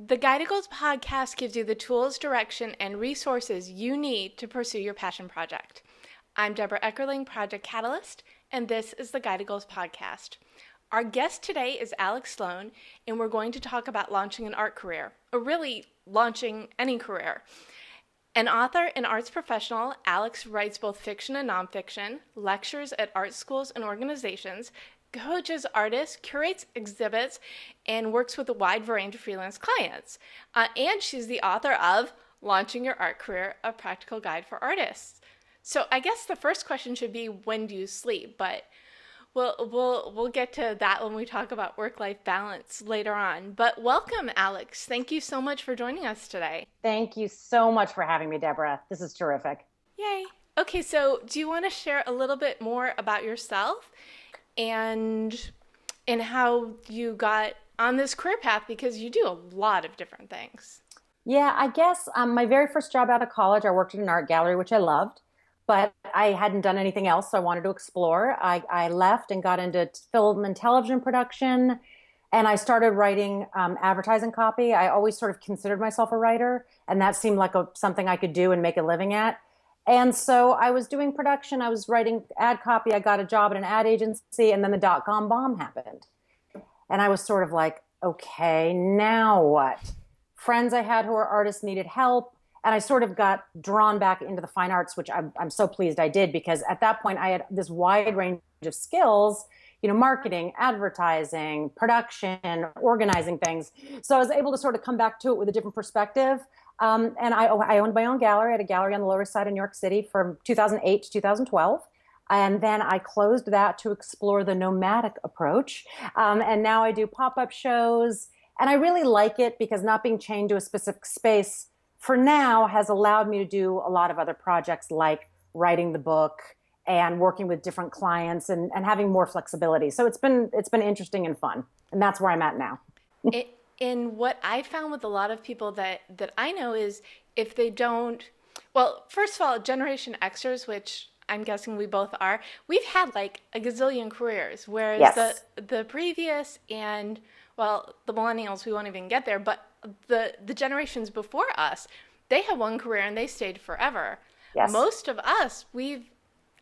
The Guided Goals podcast gives you the tools, direction, and resources you need to pursue your passion project. I'm Debra Eckerling, Project Catalyst, and this is the Guided Goals podcast. Our guest today is Alix Sloan, and we're going to talk about launching an art career, or really launching any career. An author and arts professional, Alix writes both fiction and nonfiction, lectures at art schools and organizations, coaches artists, curates exhibits, and works with a wide range of freelance clients. And she's the author of Launching Your Art Career, A Practical Guide for Artists. So I guess the first question should be, when do you sleep? But we'll get to that when we talk about work-life balance later on. But welcome, Alix. Thank you so much for joining us today. Thank you so much for having me, Deborah. This is terrific. Yay. Okay, so do you want to share a little bit more about yourself and how you got on this career path, because you do a lot of different things? Yeah, I guess my very first job out of college, I worked in an art gallery, which I loved, but I hadn't done anything else, so I wanted to explore. I left and got into film and television production, and I started writing advertising copy. I always sort of considered myself a writer, and that seemed like something I could do and make a living at. And so I was doing production, I was writing ad copy, I got a job at an ad agency, and then the dot-com bomb happened. And I was sort of like, okay, now what? Friends I had who were artists needed help, and I sort of got drawn back into the fine arts, which I'm so pleased I did, because at that point I had this wide range of skills, marketing, advertising, production, organizing things. So I was able to sort of come back to it with a different perspective. And I owned my own gallery. I had a gallery on the Lower East Side of New York City from 2008 to 2012. And then I closed that to explore the nomadic approach. And now I do pop-up shows. And I really like it because not being chained to a specific space for now has allowed me to do a lot of other projects, like writing the book and working with different clients and having more flexibility. So it's been interesting and fun. And that's where I'm at now. And what I found with a lot of people that I know is, if they don't, well, first of all, Generation Xers, which I'm guessing we both are, we've had like a gazillion careers, whereas Yes. the previous and, well, the millennials, we won't even get there, but the generations before us, they had one career and they stayed forever. Yes. Most of us, we've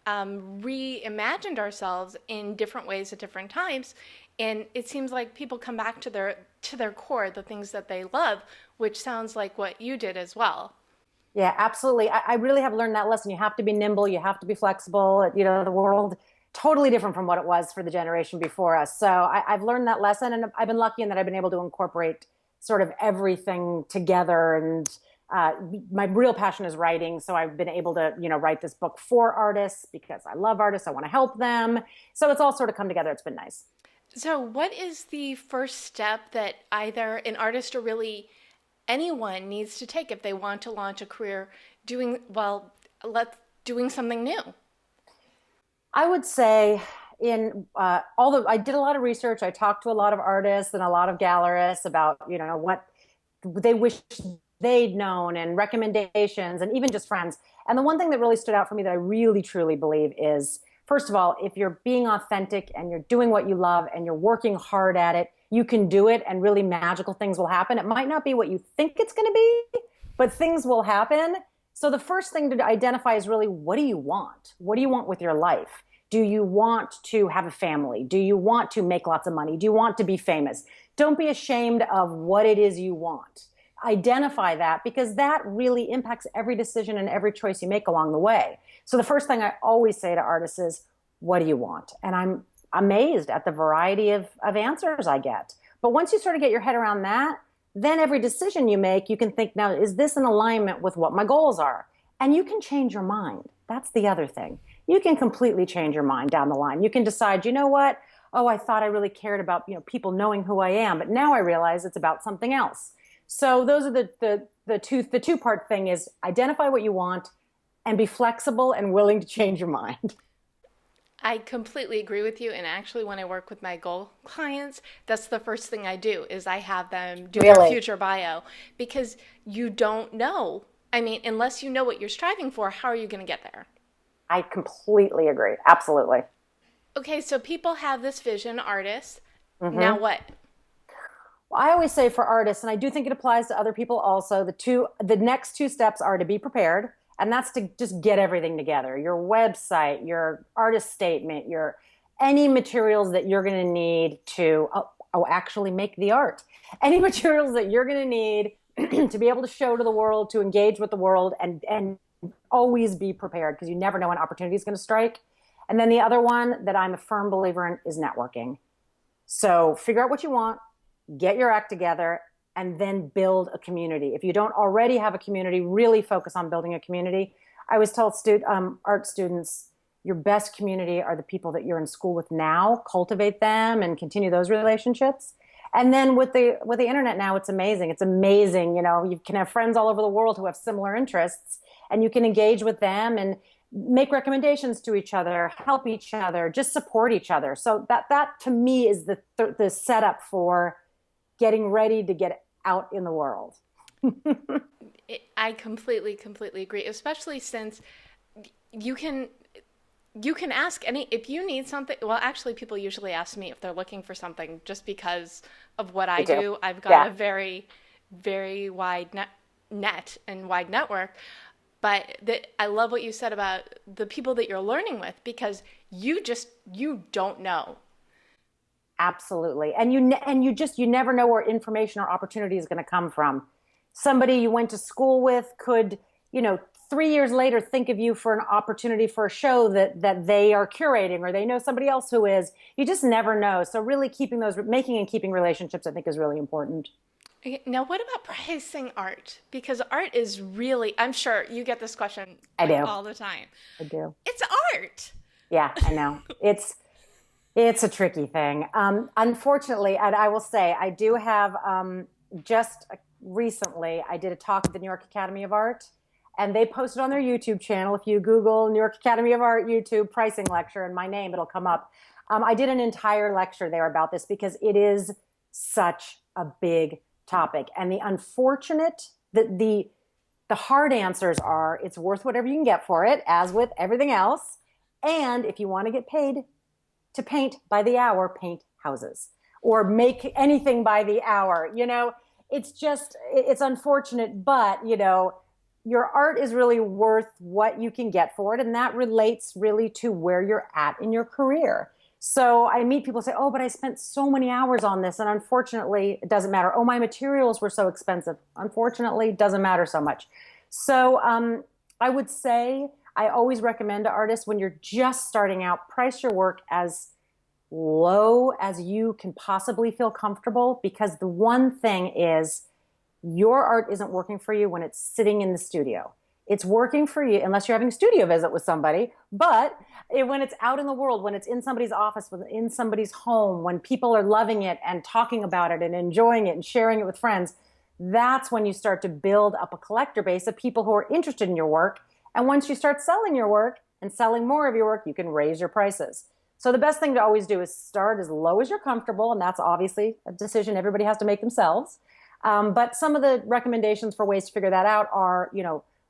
reimagined ourselves in different ways at different times, and it seems like people come back to their core, the things that they love, which sounds like what you did as well. Yeah, absolutely. I really have learned that lesson. You have to be nimble. You have to be flexible. The world totally different from what it was for the generation before us. So I've learned that lesson, and I've been lucky in that I've been able to incorporate sort of everything together. And my real passion is writing. So I've been able to, write this book for artists because I love artists. I want to help them. So it's all sort of come together. It's been nice. So what is the first step that either an artist or really anyone needs to take if they want to launch a career doing something new? I would say I did a lot of research. I talked to a lot of artists and a lot of gallerists about, what they wish they'd known, and recommendations, and even just friends. And the one thing that really stood out for me that I really truly believe is, first of all, if you're being authentic and you're doing what you love and you're working hard at it, you can do it, and really magical things will happen. It might not be what you think it's going to be, but things will happen. So the first thing to identify is really, what do you want? What do you want with your life? Do you want to have a family? Do you want to make lots of money? Do you want to be famous? Don't be ashamed of what it is you want. Identify that, because that really impacts every decision and every choice you make along the way. So the first thing I always say to artists is, what do you want? And I'm amazed at the variety of answers I get. But once you sort of get your head around that, then every decision you make, you can think, now, is this in alignment with what my goals are? And you can change your mind. That's the other thing. You can completely change your mind down the line. You can decide, you know what? Oh, I thought I really cared about, people knowing who I am, but now I realize it's about something else. So those are the two-part thing is, identify what you want and be flexible and willing to change your mind. I completely agree with you. And actually, when I work with my goal clients, that's the first thing I do, is I have them do their future bio, because you don't know. I mean, unless you know what you're striving for, how are you going to get there? I completely agree. Absolutely. Okay, so people have this vision, artists. Mm-hmm. Now what? I always say for artists, and I do think it applies to other people also, the next two steps are to be prepared, and that's to just get everything together. Your website, your artist statement, your any materials that you're going to need to actually make the art. Any materials that you're going to need to be able to show to the world, to engage with the world, and always be prepared because you never know when opportunity is going to strike. And then the other one that I'm a firm believer in is networking. So figure out what you want, get your act together, and then build a community. If you don't already have a community, really focus on building a community. I always tell art students, your best community are the people that you're in school with now. Cultivate them and continue those relationships. And then with the internet now, it's amazing. It's amazing. You know, you can have friends all over the world who have similar interests, and you can engage with them and make recommendations to each other, help each other, just support each other. So that to me is the setup for getting ready to get out in the world. I completely agree, especially since you can ask if you need something. Well, actually, people usually ask me if they're looking for something just because of what I do. I've got a very, very wide net and wide network. But I love what you said about the people that you're learning with, because you don't know. Absolutely. And you never know where information or opportunity is going to come from. Somebody you went to school with could, 3 years later think of you for an opportunity for a show that they are curating, or they know somebody else who is. You just never know. So really making and keeping relationships, I think, is really important. Okay, now, what about pricing art? Because art is really, I'm sure you get this question I do. all the time. I do. It's art. Yeah, I know. It's a tricky thing. Unfortunately, and I will say, I do have, just recently, I did a talk at the New York Academy of Art, and they posted on their YouTube channel. If you Google New York Academy of Art YouTube pricing lecture and my name, it'll come up. I did an entire lecture there about this because it is such a big topic. And the hard answers are it's worth whatever you can get for it, as with everything else. And if you want to get paid to paint by the hour, paint houses or make anything by the hour. It's unfortunate, but your art is really worth what you can get for it. And that relates really to where you're at in your career. So I meet people say, oh, but I spent so many hours on this. And unfortunately, it doesn't matter. Oh, my materials were so expensive. Unfortunately, it doesn't matter so much. So I would say I always recommend to artists, when you're just starting out, price your work as low as you can possibly feel comfortable. Because the one thing is, your art isn't working for you when it's sitting in the studio. It's working for you unless you're having a studio visit with somebody. But when it's out in the world, when it's in somebody's office, in somebody's home, when people are loving it and talking about it and enjoying it and sharing it with friends, that's when you start to build up a collector base of people who are interested in your work. And once you start selling your work and selling more of your work, you can raise your prices. So the best thing to always do is start as low as you're comfortable. And that's obviously a decision everybody has to make themselves. But some of the recommendations for ways to figure that out are,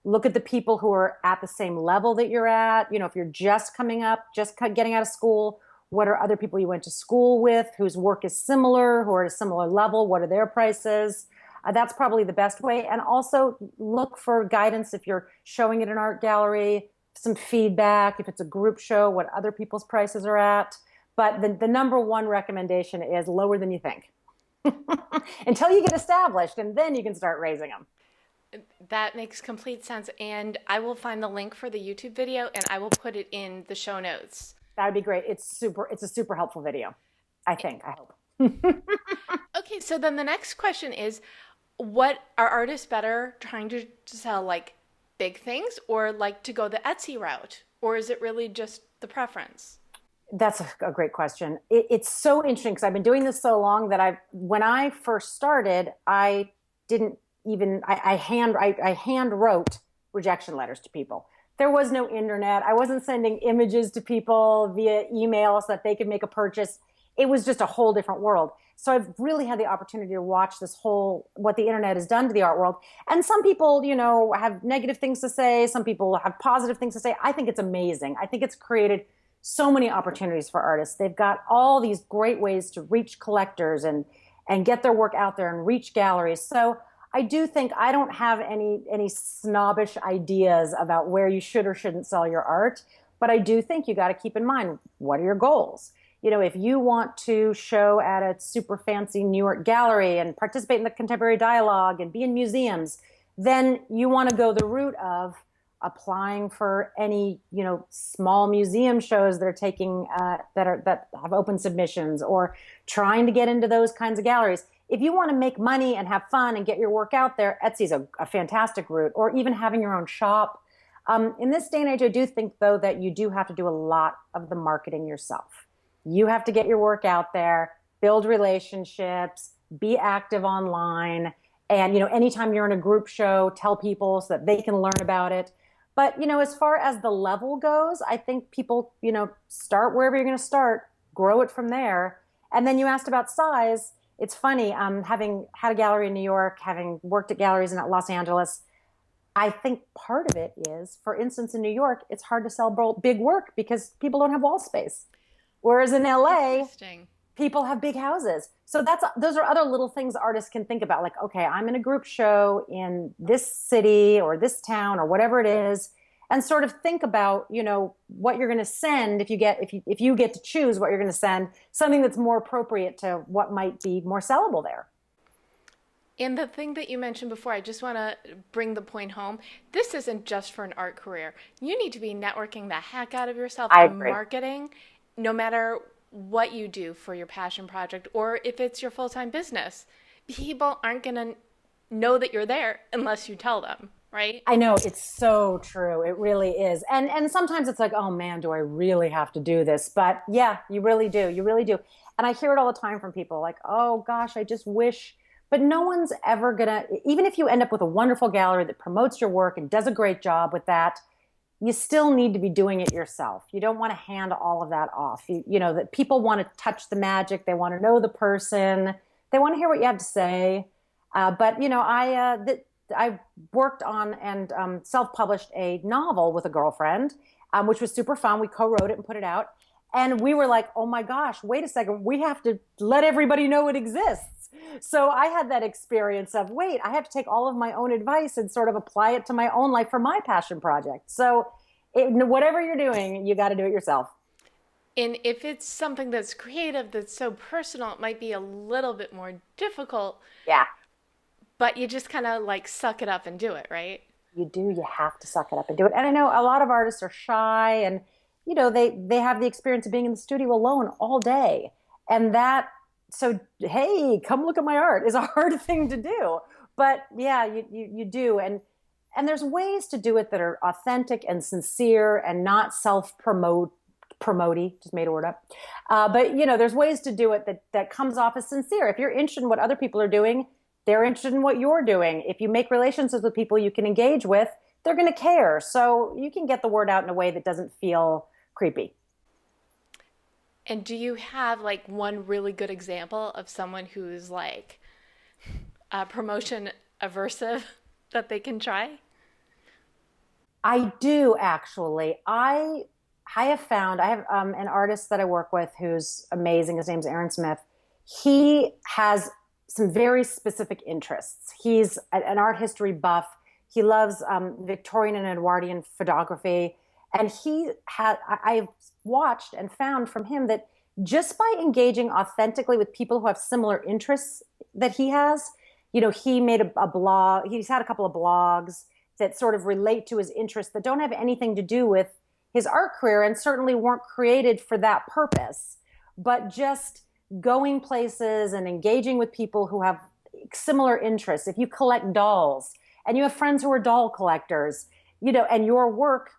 look at the people who are at the same level that you're at. If you're just coming up, just getting out of school, what are other people you went to school with whose work is similar, who are at a similar level? What are their prices? That's probably the best way. And also look for guidance if you're showing at an art gallery, some feedback, if it's a group show, what other people's prices are at. But the number one recommendation is lower than you think until you get established, and then you can start raising them. That makes complete sense. And I will find the link for the YouTube video and I will put it in the show notes. That would be great. It's a super helpful video. I hope. Okay. So then the next question is, what are artists better trying to sell, like big things, or like to go the Etsy route? Or is it really just the preference? That's a great question. It's so interesting because I've been doing this so long that when I first started, I didn't even, I hand wrote rejection letters to people. There was no internet. I wasn't sending images to people via email so that they could make a purchase. It was just a whole different world. So I've really had the opportunity to watch what the internet has done to the art world. And some people, have negative things to say. Some people have positive things to say. I think it's amazing. I think it's created so many opportunities for artists. They've got all these great ways to reach collectors and and get their work out there and reach galleries. So I do think I don't have any snobbish ideas about where you should or shouldn't sell your art, but I do think you got to keep in mind, what are your goals? If you want to show at a super fancy New York gallery and participate in the contemporary dialogue and be in museums, then you want to go the route of applying for any, small museum shows that are taking that have open submissions, or trying to get into those kinds of galleries. If you want to make money and have fun and get your work out there, Etsy's a fantastic route, or even having your own shop. In this day and age, I do think, though, that you do have to do a lot of the marketing yourself. You have to get your work out there, build relationships, be active online, and anytime you're in a group show, tell people so that they can learn about it. But as far as the level goes, I think people start wherever you're going to start, grow it from there. And then you asked about size. It's funny, having had a gallery in New York, having worked at galleries in Los Angeles, I think part of it is, for instance, in New York, it's hard to sell big work because people don't have wall space. Whereas in LA, people have big houses. So those are other little things artists can think about. Like, okay, I'm in a group show in this city or this town or whatever it is, and sort of think about, what you're going to send if you get to choose what you're going to send, something that's more appropriate to what might be more sellable there. And the thing that you mentioned before, I just want to bring the point home. This isn't just for an art career. You need to be networking the heck out of yourself and marketing, no matter what you do for your passion project, or if it's your full-time business. People aren't going to know that you're there unless you tell them, right? I know, it's so true. It really is. And sometimes it's like, oh man, do I really have to do this? But yeah, you really do. You really do. And I hear it all the time from people like, oh gosh, I just wish. But no one's ever gonna, even if you end up with a wonderful gallery that promotes your work and does a great job with that, you still need to be doing it yourself. You don't want to hand all of that off. That people want to touch the magic. They want to know the person. They want to hear what you have to say. I worked on and self-published a novel with a girlfriend, which was super fun. We co-wrote it and put it out. And we were like, oh my gosh, wait a second. We have to let everybody know it exists. So I had that experience of, wait, I have to take all of my own advice and sort of apply it to my own life for my passion project. So whatever you're doing, you got to do it yourself. And if it's something that's creative, that's so personal, it might be a little bit more difficult. Yeah. But you just kind of like suck it up and do it, right? You do. You have to suck it up and do it. And I know a lot of artists are shy, and they have the experience of being in the studio alone all day. And so, hey, come look at my art is a hard thing to do. But yeah, you do. And there's ways to do it that are authentic and sincere and not self-promoty, just made a word up. But there's ways to do it that comes off as sincere. If you're interested in what other people are doing, they're interested in what you're doing. If you make relationships with people you can engage with, they're going to care. So you can get the word out in a way that doesn't feel creepy. And do you have like one really good example of someone who's like promotion aversive that they can try? I do, actually. I have found, I have an artist that I work with who's amazing. His name's Aaron Smith. He has some very specific interests. He's an art history buff. He loves Victorian and Edwardian photography. And I've watched and found from him that just by engaging authentically with people who have similar interests that he has, he made a blog, he's had a couple of blogs that sort of relate to his interests that don't have anything to do with his art career and certainly weren't created for that purpose, but just going places and engaging with people who have similar interests. If you collect dolls and you have friends who are doll collectors, and your work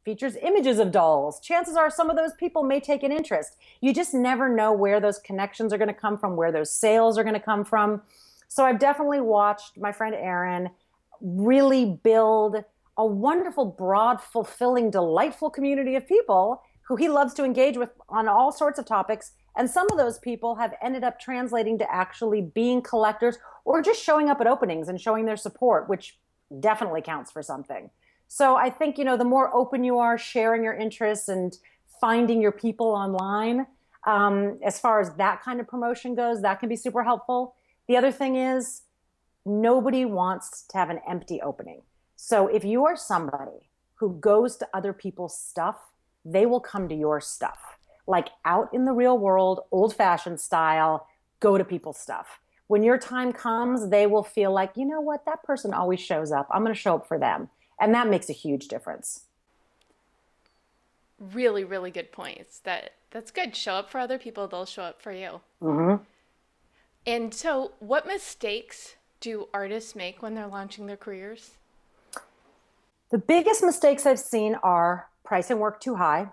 features images of dolls, chances are some of those people may take an interest. You just never know where those connections are going to come from, where those sales are going to come from. So I've definitely watched my friend Aaron really build a wonderful, broad, fulfilling, delightful community of people who he loves to engage with on all sorts of topics. And some of those people have ended up translating to actually being collectors or just showing up at openings and showing their support, which definitely counts for something. So I think, the more open you are, sharing your interests and finding your people online, As far as that kind of promotion goes, that can be super helpful. The other thing is nobody wants to have an empty opening. So if you are somebody who goes to other people's stuff, they will come to your stuff. Like out in the real world, old fashioned style, go to people's stuff. When your time comes, they will feel like, you know what, that person always shows up. I'm going to show up for them. And that makes a huge difference. Really, really good points. That's good. Show up for other people, they'll show up for you. Mm-hmm. And so, what mistakes do artists make when they're launching their careers? The biggest mistakes I've seen are pricing work too high,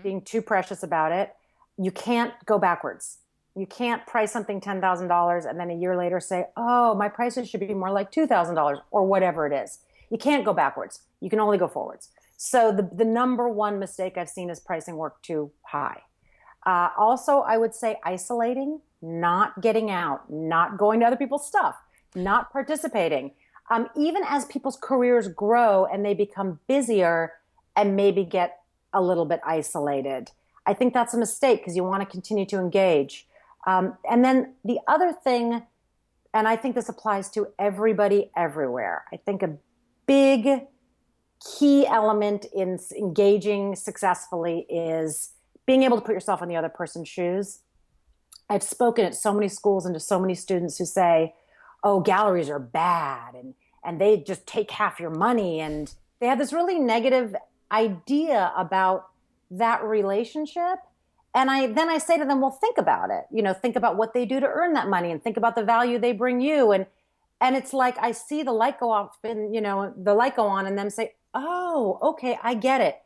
being too precious about it. You can't go backwards. You can't price something $10,000 and then a year later say, oh, my prices should be more like $2,000 or whatever it is. You can't go backwards. You can only go forwards. So the number one mistake I've seen is pricing work too high. Also, I would say isolating, not getting out, not going to other people's stuff, not participating. Even as people's careers grow and they become busier and maybe get a little bit isolated. I think that's a mistake because you want to continue to engage. And then the other thing, and I think this applies to everybody everywhere, I think a big key element in engaging successfully is being able to put yourself in the other person's shoes. I've spoken at so many schools and to so many students who say, oh, galleries are bad and they just take half your money. And they have this really negative idea about that relationship. And then I say to them, well, think about it. Think about what they do to earn that money and think about the value they bring you. And it's like I see the light go off and, the light go on and them say, oh, okay, I get it.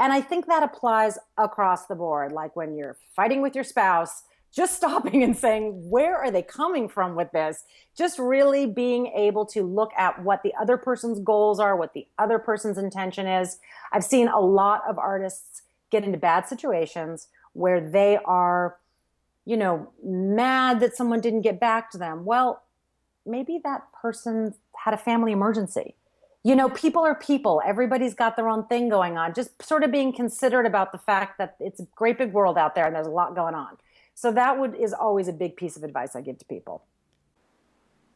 And I think that applies across the board. Like when you're fighting with your spouse, just stopping and saying, where are they coming from with this? Just really being able to look at what the other person's goals are, what the other person's intention is. I've seen a lot of artists get into bad situations where they are, mad that someone didn't get back to them. Well, maybe that person had a family emergency. People are people. Everybody's got their own thing going on. Just sort of being considerate about the fact that it's a great big world out there and there's a lot going on. So that is always a big piece of advice I give to people.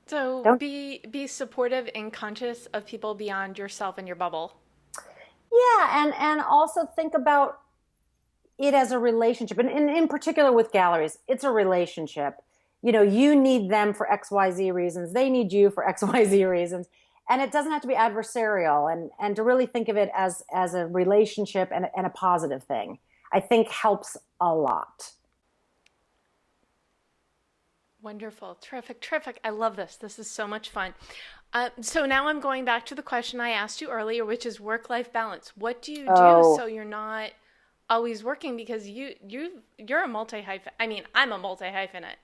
So be supportive and conscious of people beyond yourself and your bubble. Yeah, and also think about it as a relationship. And in particular with galleries, it's a relationship. You need them for XYZ reasons. They need you for XYZ reasons. And it doesn't have to be adversarial. And to really think of it as a relationship and a positive thing, I think helps a lot. Wonderful. Terrific. Terrific. I love this. This is so much fun. So now I'm going back to the question I asked you earlier, which is work-life balance. What do you do so you're not always working? Because you're a multi-hyphen. I mean, I'm a multi-hyphenate.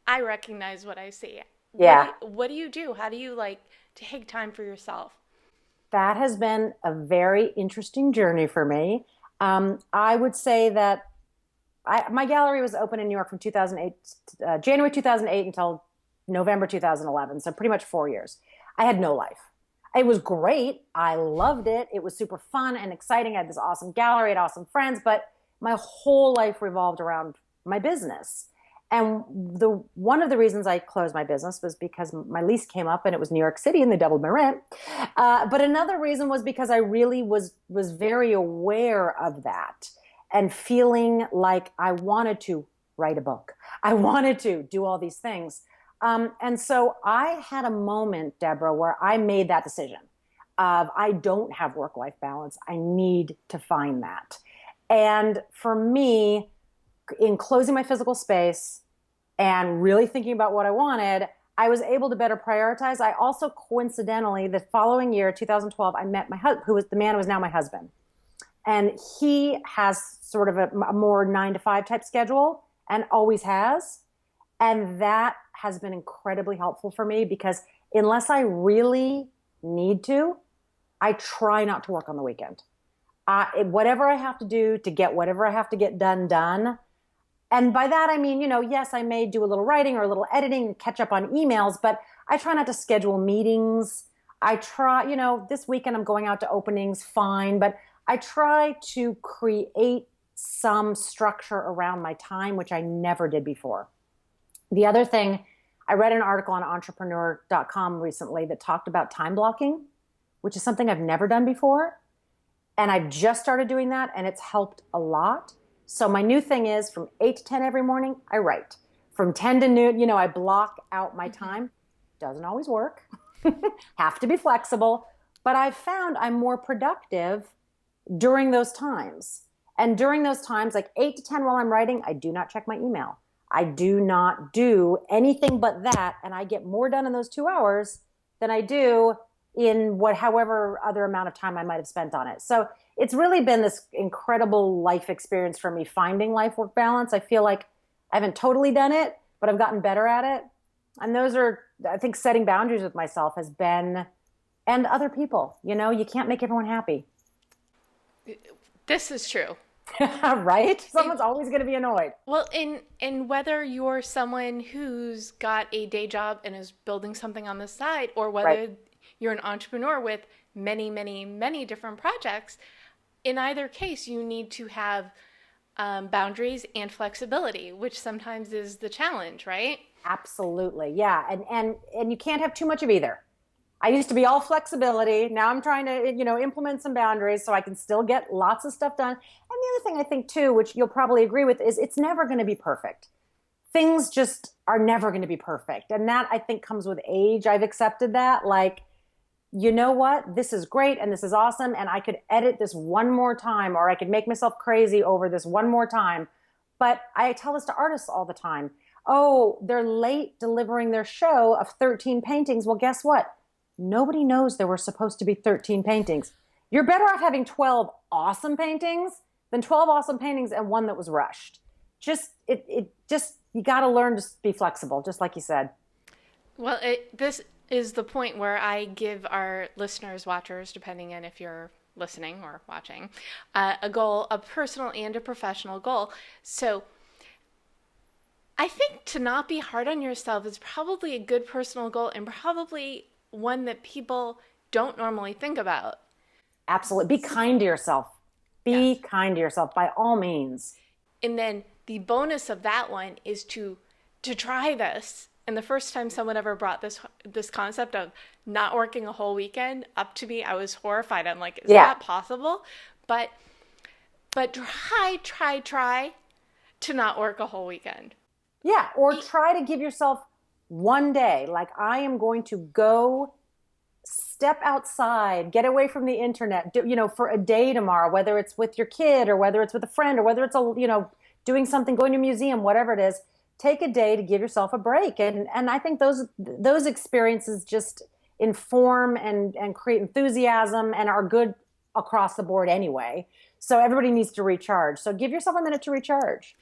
I recognize what I see. Yeah. What do you do? How do you take time for yourself? That has been a very interesting journey for me. I would say that my gallery was open in New York from January 2008 until November 2011. So pretty much 4 years. I had no life. It was great. I loved it. It was super fun and exciting. I had this awesome gallery, I had awesome friends, but my whole life revolved around my business. And one of the reasons I closed my business was because my lease came up and it was New York City and they doubled my rent. But another reason was because I really was very aware of that and feeling like I wanted to write a book. I wanted to do all these things. And so I had a moment, Debra, where I made that decision of I don't have work-life balance. I need to find that. And for me, in closing my physical space and really thinking about what I wanted, I was able to better prioritize. I also coincidentally, the following year, 2012, I met my husband, who was the man who is now my husband. And he has sort of a more 9-to-5 type schedule and always has. And that has been incredibly helpful for me because unless I really need to, I try not to work on the weekend. Whatever I have to do to get whatever I have to get done. And by that, I mean, yes, I may do a little writing or a little editing and catch up on emails, but I try not to schedule meetings. I try, this weekend I'm going out to openings, fine, but I try to create some structure around my time, which I never did before. The other thing, I read an article on entrepreneur.com recently that talked about time blocking, which is something I've never done before. And I've just started doing that, and it's helped a lot. So my new thing is from 8 to 10 every morning, I write. From 10 to noon, I block out my time. Doesn't always work. Have to be flexible. But I've found I'm more productive during those times. And during those times, like 8 to 10 while I'm writing, I do not check my email. I do not do anything but that. And I get more done in those 2 hours than I do in however other amount of time I might have spent on it. So it's really been this incredible life experience for me, finding life-work balance. I feel like I haven't totally done it, but I've gotten better at it. And those are, I think, setting boundaries with myself has been, and other people. You can't make everyone happy. This is true. Right? Someone's always going to be annoyed. Well, in whether you're someone who's got a day job and is building something on the side, or whether Right. you're an entrepreneur with many, many, many different projects, in either case, you need to have boundaries and flexibility, which sometimes is the challenge, right? Absolutely. Yeah. And you can't have too much of either. I used to be all flexibility. Now I'm trying to, implement some boundaries so I can still get lots of stuff done. And the other thing I think too, which you'll probably agree with, is it's never going to be perfect. Things just are never going to be perfect. And that I think comes with age. I've accepted that. Like, you know what? This is great and this is awesome. And I could edit this one more time, or I could make myself crazy over this one more time. But I tell this to artists all the time. Oh, they're late delivering their show of 13 paintings. Well, guess what? Nobody knows there were supposed to be 13 paintings. You're better off having 12 awesome paintings than 12 awesome paintings and one that was rushed. You got to learn to be flexible, just like you said. Well, this is the point where I give our listeners, watchers, depending on if you're listening or watching, a goal, a personal and a professional goal. So I think to not be hard on yourself is probably a good personal goal, and probably one that people don't normally think about. Absolutely. Be kind to yourself. Be Yes. kind to yourself by all means. And then the bonus of that one is to try this. And the first time someone ever brought this concept of not working a whole weekend up to me, I was horrified. I'm like, is Yeah. that possible? But try to not work a whole weekend. Yeah. Or try to give yourself one day. Like, I am going to go step outside, get away from the internet, for a day tomorrow, whether it's with your kid or whether it's with a friend or whether it's, doing something, going to a museum, whatever it is. Take a day to give yourself a break. And I think those experiences just inform and create enthusiasm and are good across the board anyway. So everybody needs to recharge. So give yourself a minute to recharge.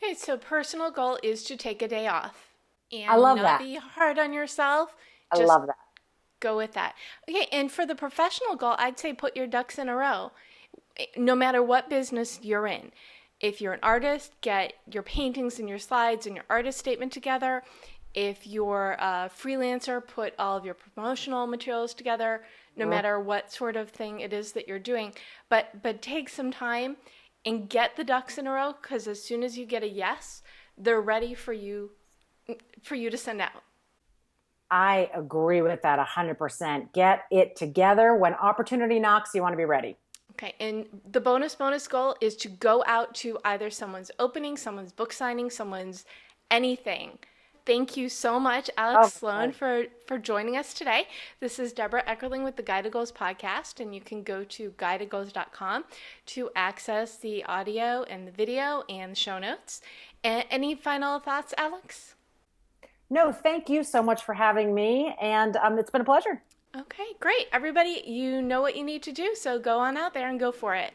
Okay, so personal goal is to take a day off and I love not that. be hard on yourself. I Just love that. go with that. Okay, and for the professional goal, I'd say put your ducks in a row, no matter what business you're in. If you're an artist, get your paintings and your slides and your artist statement together. If you're a freelancer, put all of your promotional materials together, no matter what sort of thing it is that you're doing. But take some time and get the ducks in a row, because as soon as you get a yes, they're ready for you to send out. I agree with that 100%. Get it together. When opportunity knocks, you want to be ready. Okay, and the bonus goal is to go out to either someone's opening, someone's book signing, someone's anything. Thank you so much, Alix Sloan, for joining us today. This is Debra Eckerling with the Guided Goals podcast, and you can go to guidedgoals.com to access the audio and the video and the show notes. And any final thoughts, Alix? No, thank you so much for having me, and it's been a pleasure. Okay, great. Everybody, you know what you need to do, so go on out there and go for it.